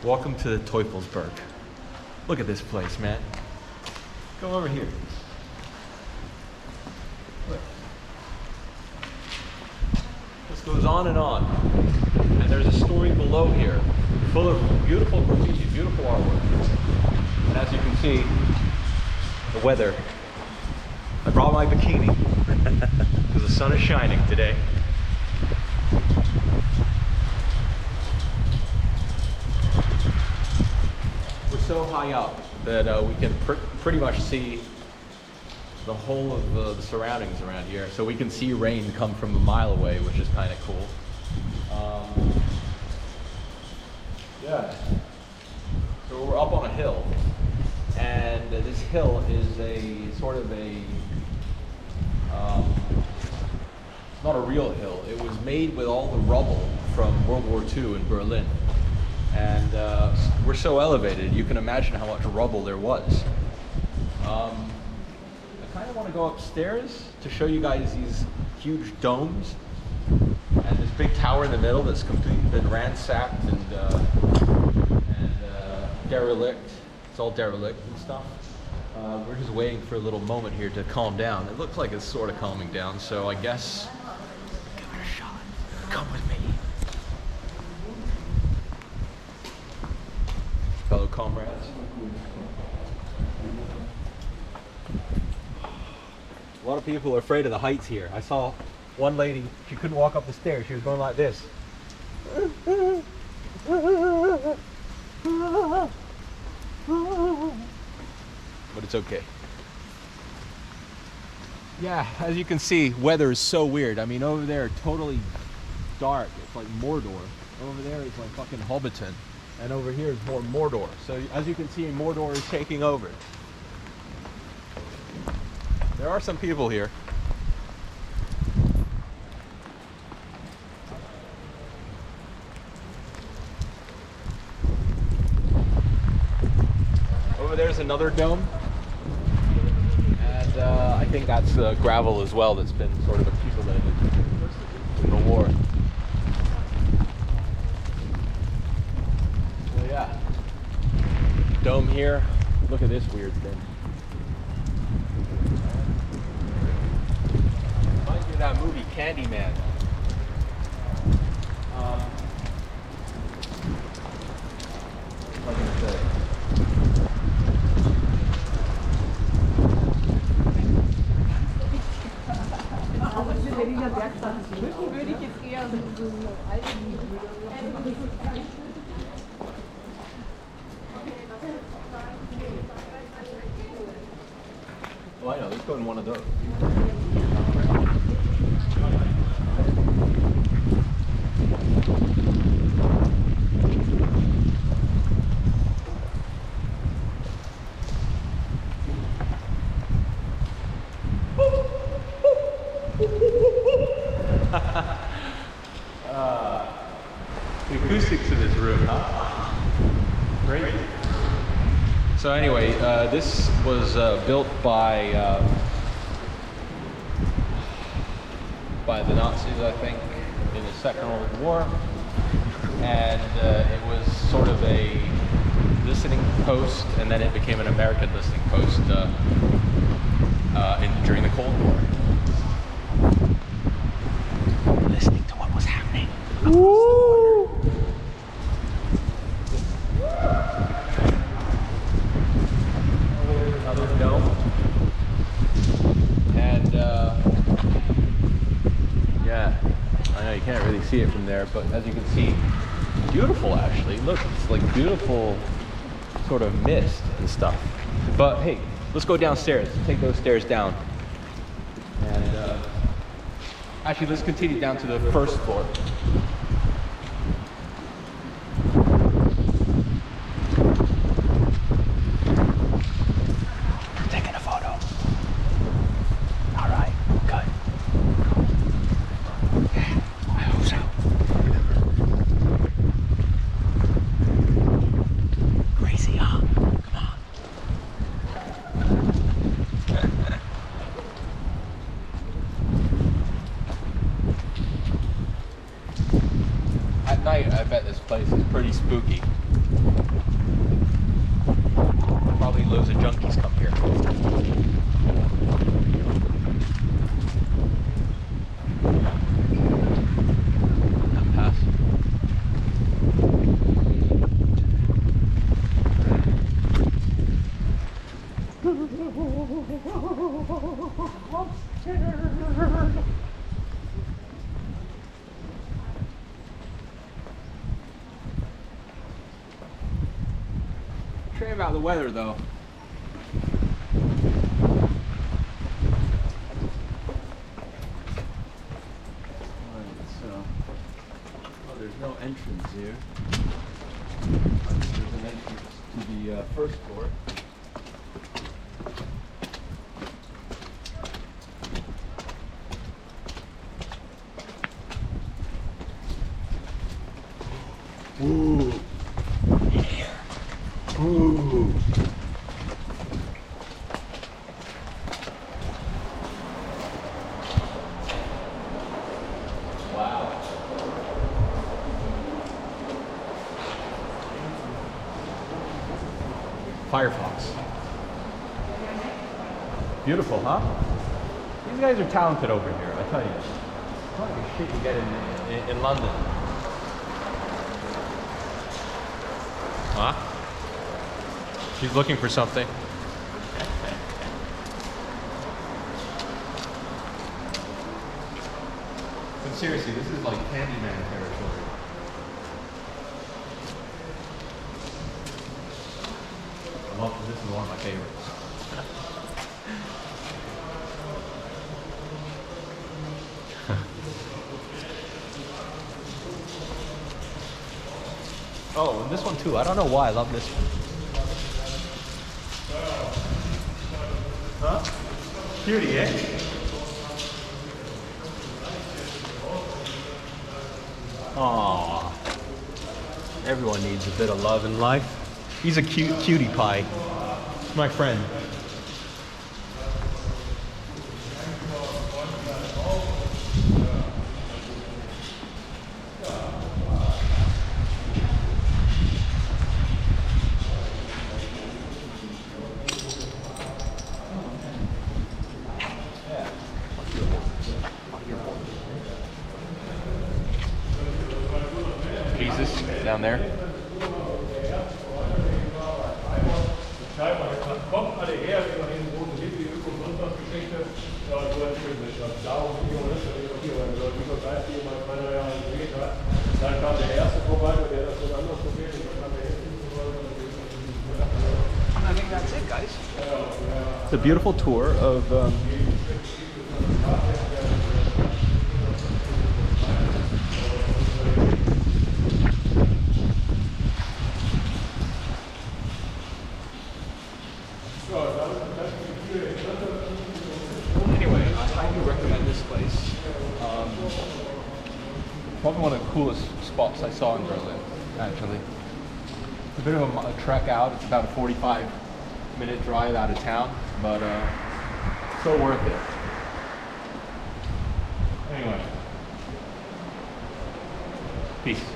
Welcome to the Teufelsberg. Look at this place, man. Go over here. Look. This goes on and on. And there's a story below here, full of beautiful graffiti, beautiful artwork. And as you can see, the weather. I brought my bikini because the sun is shining today. We're so high up that we can pretty much see the whole of the surroundings around here. So we can see rain come from a mile away, which is kind of cool. Yeah. So we're up on a hill, and this hill is a sort of a not a real hill. It was made with all the rubble from World War II in Berlin. And we're so elevated, you can imagine how much rubble there was. I kind of want to go upstairs to show you guys these huge domes and this big tower in the middle that's completely been ransacked and derelict. It's all derelict and stuff. We're just waiting for a little moment here to calm down. It looks like it's sort of calming down, so I guess give it a shot. Come with me. Fellow comrades. A lot of people are afraid of the heights here. I saw one lady, she couldn't walk up the stairs. She was going like this. But it's okay. Yeah, as you can see, weather is so weird. I mean, over there, totally dark. It's like Mordor. Over there, it's like fucking Hobbiton. And over here is more Mordor. So as you can see, Mordor is taking over. There are some people here. Over there's another dome. And I think that's gravel as well that's been sort of accumulated in the war. So yeah, dome here. Look at this weird thing. Reminds me of that movie Candyman. What am I gonna say? Berliner Werkstatt ist München, würde ich jetzt eher so alten. Oh, I know. Let's go in one of those. The acoustics in this room, huh? Great. So anyway, this was built by the Nazis, I think, in the Second World War, and it was sort of a listening post, and then it became an American listening post during the Cold War. Listening to what was happening. Woo! Another dome. And yeah, I know you can't really see it from there, but as you can see, beautiful actually. Look, it's like beautiful sort of mist and stuff. But hey, let's go downstairs. Take those stairs down. And actually, let's continue down to the first floor. Taking a photo. All right, good. Yeah, I hope so. Crazy, huh? Come on. At night, I bet this place is pretty spooky. loads of junkies come here. That pass. Shame about the weather though. Oh, there's no entrance here. There's an entrance to the first floor. Ooh. Yeah. Ooh. Wow. Firefox. Beautiful, huh? These guys are talented over here, I tell you. It's not like shit you get in London. Huh? She's looking for something. But seriously, this is like Candyman territory. This is one of my favorites. Oh, and this one too. I don't know why I love this one. Huh? Cutie, eh? Aww. Everyone needs a bit of love in life. He's a cutie pie. My friend. Jesus, down there. I think that's it, guys. It's a beautiful tour of anyway, I highly recommend this place. Probably one of the coolest spots I saw in Berlin, actually. It's a bit of a trek out. It's about a 45-minute drive out of town, but so worth it. Anyway, peace.